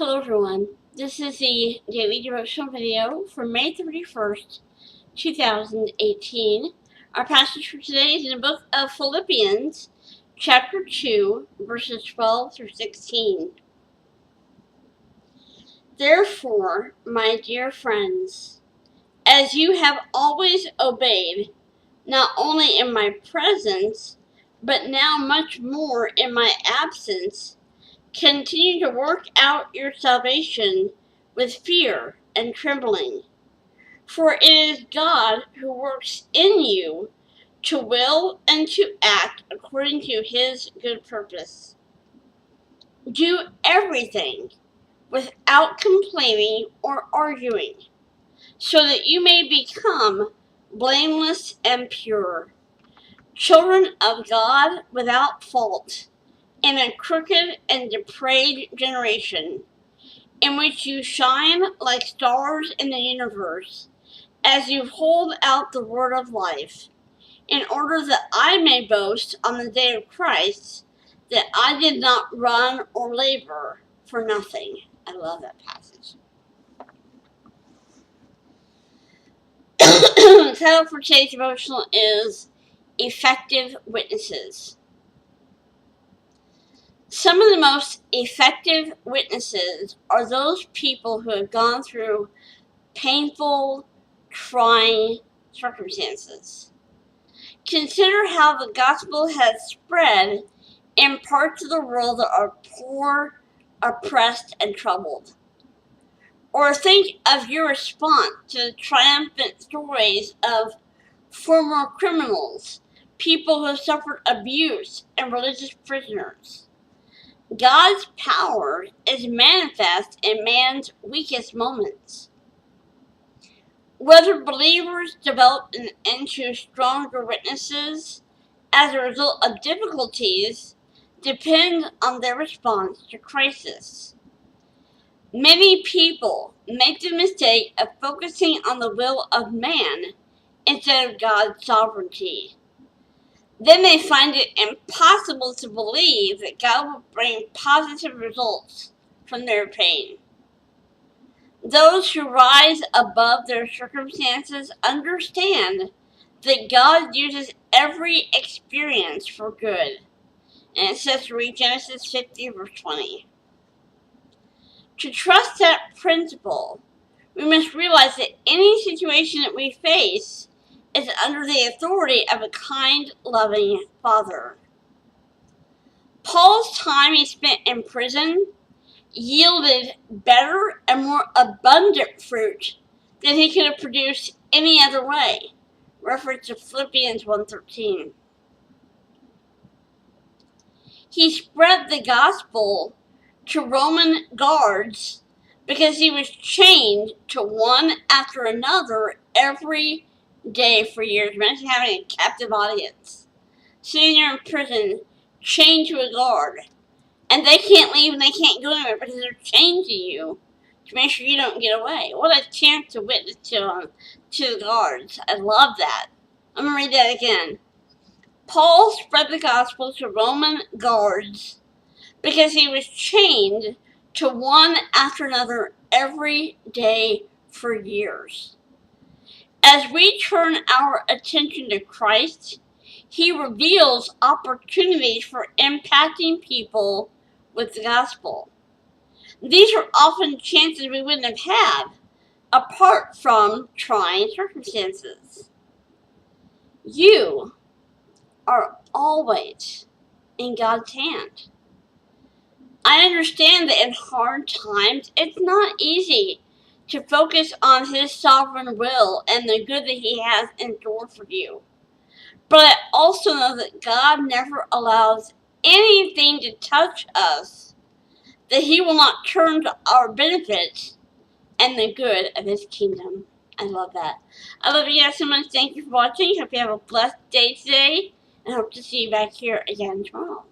Hello everyone, this is the daily devotional video for May 31st, 2018. Our passage for today is in the book of Philippians, chapter 2, verses 12 through 16. Therefore, my dear friends, as you have always obeyed, not only in my presence, but now much more in my absence, continue to work out your salvation with fear and trembling. For it is God who works in you to will and to act according to his good purpose. Do everything without complaining or arguing, so that you may become blameless and pure, children of God without fault, in a crooked and depraved generation, in which you shine like stars in the universe, as you hold out the word of life, in order that I may boast on the day of Christ that I did not run or labor for nothing. I love that passage. The title for today's devotional is Effective Witnesses. Some of the most effective witnesses are those people who have gone through painful, trying circumstances. Consider how the gospel has spread in parts of the world that are poor, oppressed, and troubled. Or think of your response to the triumphant stories of former criminals, people who have suffered abuse, and religious prisoners. God's power is manifest in man's weakest moments. Whether believers develop into stronger witnesses as a result of difficulties depends on their response to crisis. Many people make the mistake of focusing on the will of man instead of God's sovereignty. Then they find it impossible to believe that God will bring positive results from their pain. Those who rise above their circumstances understand that God uses every experience for good. And it says to read Genesis 50, verse 20. To trust that principle, we must realize that any situation that we face is under the authority of a kind, loving Father. Paul's time he spent in prison yielded better and more abundant fruit than he could have produced any other way. Reference to Philippians 1:13. He spread the gospel to Roman guards because he was chained to one after another every day for years. Imagine having a captive audience, sitting there in prison, chained to a guard. And they can't leave and they can't go anywhere because they're chained to you to make sure you don't get away. What a chance to witness to the guards. I love that. I'm going to read that again. Paul spread the gospel to Roman guards because he was chained to one after another every day for years. As we turn our attention to Christ, he reveals opportunities for impacting people with the gospel. These are often chances we wouldn't have had apart from trying circumstances. You are always in God's hand. I understand that in hard times it's not easy to focus on his sovereign will and the good that he has in store for you. But I also know that God never allows anything to touch us that he will not turn to our benefit and the good of his kingdom. I love that. I love you guys so much. Thank you for watching. Hope you have a blessed day today, and hope to see you back here again tomorrow.